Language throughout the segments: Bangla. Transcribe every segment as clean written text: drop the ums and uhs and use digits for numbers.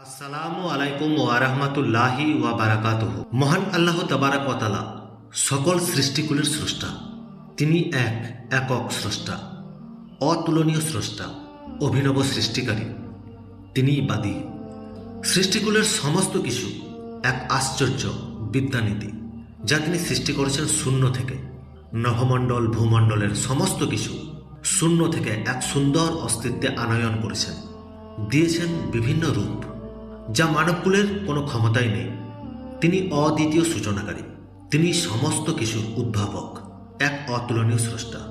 আসসালামু আলাইকুম ওয়া রাহমাতুল্লাহি ওয়া বারাকাতুহু। মহান আল্লাহ তাবারাক ওয়া তাআলা সকল সৃষ্টিকুলের স্রষ্টা। তিনি একক স্রষ্টা, অতুলনীয় স্রষ্টা, অভিনব সৃষ্টিকারী। তিনি বাদী। সৃষ্টিকুলের সমস্ত কিছু এক আশ্চর্য বিদ্যানীতি, যা তিনি সৃষ্টি করেছেন শূন্য থেকে। নভমণ্ডল ভূমণ্ডলের সমস্ত কিছু শূন্য থেকে এক সুন্দর অস্তিত্বে আনয়ন করেছেন, দিয়েছেন বিভিন্ন রূপ, যা মানবকুলের কোনো ক্ষমতাই নেই। তিনি অদ্বিতীয় সূচনাকারী, তিনি সমস্ত কিছুর উদ্ভাবক, এক অতুলনীয় স্রষ্টা।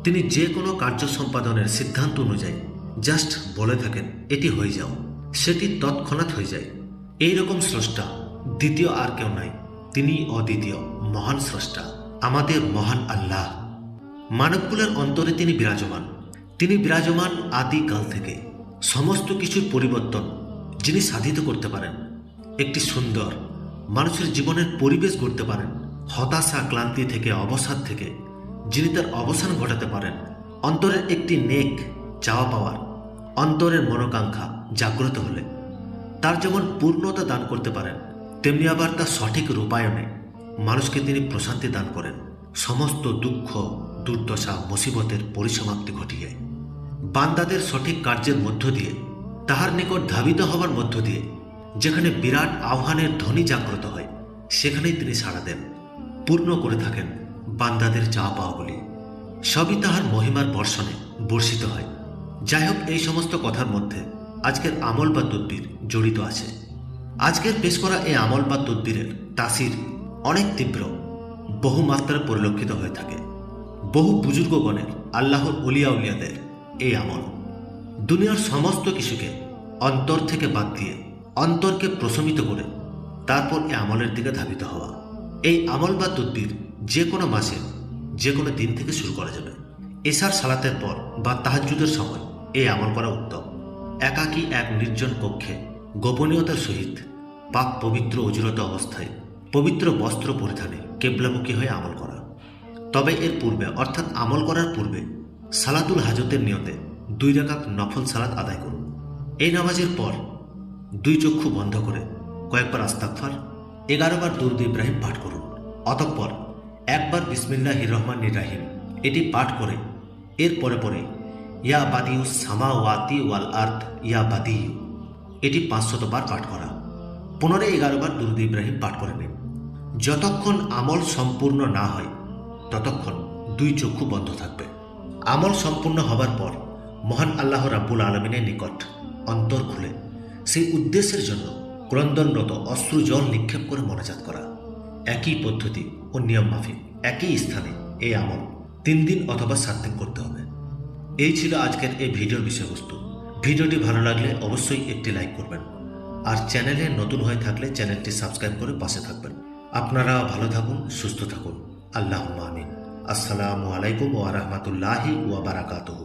তিনি যে কোনো কার্য সম্পাদনের সিদ্ধান্ত অনুযায়ী জাস্ট বলে থাকেন এটি হয়ে যাও, সেটি তৎক্ষণাৎ হয়ে যায়। এই রকম স্রষ্টা দ্বিতীয় আর কেউ নাই। তিনি অদ্বিতীয় মহান স্রষ্টা, আমাদের মহান আল্লাহ। মানবকুলের অন্তরে তিনি বিরাজমান। তিনি বিরাজমান আদিকাল থেকে। সমস্ত কিছুর পরিবর্তন যিনি সাধিত করতে পারেন, একটি সুন্দর মানুষের জীবনের পরিবেশ গড়তে পারেন, হতাশা ক্লান্তি থেকে অবসাদ থেকে যিনি তার অবসান ঘটাতে পারেন, অন্তরের একটি নেক চাওয়া পাওয়ার, অন্তরের মনোকাঙ্ক্ষা জাগ্রত হলে তার যেমন পূর্ণতা দান করতে পারেন, তেমনি আবার তার সঠিক রূপায়ণে মানুষকে তিনি প্রশান্তি দান করেন, সমস্ত দুঃখ দুর্দশা মুসিবতের পরিসমাপ্তি ঘটিয়ে। বান্দাদের সঠিক কার্যের মধ্য দিয়ে, তাহার নিকট ধাবিত হবার মধ্য দিয়ে যেখানে বিরাট আহ্বানের ধ্বনি জাগ্রত হয়, সেখানেই তিনি সাড়া দেন, পূর্ণ করে থাকেন বান্দাদের চাওয়া পাওয়াগুলি। সবই তাহার মহিমার বর্ষণে বর্ষিত হয়। যাই হোক, এই সমস্ত কথার মধ্যে আজকের আমল বা তদবির জড়িত আছে। আজকের পেশ করা এই আমল বা তদবিরের তাসির অনেক তীব্র, বহু মাত্রায় পরিলক্ষিত হয়ে থাকে। বহু বুজুর্গগণের, আল্লাহর উলিয়া উলিয়াদের এই আমল দুনিয়ার সমস্ত কিছুকে অন্তর থেকে বাদ দিয়ে অন্তরকে প্রশমিত করে তারপর এই আমলের দিকে ধাবিত হওয়া। এই আমল বা তদবির যে কোনো মাসে যে কোনো দিন থেকে শুরু করা যাবে। এশার সালাতের পর বা তাহাজ্জুদের সময় এই আমল করা উত্তম। একাকী এক নির্জন কক্ষে গোপনীয়তার সহিত পাক পবিত্র অজুরত অবস্থায় পবিত্র বস্ত্র পরিধানে কেবলামুখী হয়ে আমল করা। তবে এর পূর্বে অর্থাৎ আমল করার পূর্বে সালাতুল হাজতের নিয়তে 2 রাকাত নফল সালাত আদায় করুন। এই নামাজের পর 2 চক্ষু বন্ধ করে কয়েকবার আস্তাগফার, 11 বার দুরূদ ইব্রাহিম পাঠ করুন। অতঃপর একবার বিসমিল্লাহির রহমানির রহিম এটি পাঠ করে এর পরে ইয়া বাদিউস সামাওয়াতি ওয়াল আরদ ইয়া বাদিউ এটি 500 বার পাঠ করা। পুনরায় 11 বার দুরূদ ইব্রাহিম পাঠ করে নিন। যতক্ষণ আমল সম্পূর্ণ না হয় ততক্ষণ 2 চক্ষু বন্ধ থাকবে। আমল সম্পূর্ণ হবার পর মহান আল্লাহ রাব্বুল আলমিনের নিকট অন্তর খুলে সেই উদ্দেশ্যের জন্য ক্রন্দনরত অশ্রু জল নিক্ষেপ করে মোনাজাত করা। একই পদ্ধতি ও নিয়ম মাফিক একই স্থানে এই আমল 3 দিন অথবা 7 দিন করতে হবে। এই ছিল আজকের এই ভিডিওর বিষয়বস্তু। ভিডিওটি ভালো লাগলে অবশ্যই একটি লাইক করবেন, আর চ্যানেলে নতুন হয়ে থাকলে চ্যানেলটি সাবস্ক্রাইব করে পাশে থাকবেন। আপনারা ভালো থাকুন, সুস্থ থাকুন। আল্লাহুম্মা আমিন। আসসালামু আলাইকুম ওয়া রাহমাতুল্লাহি ওয়া বারাকাতুহু।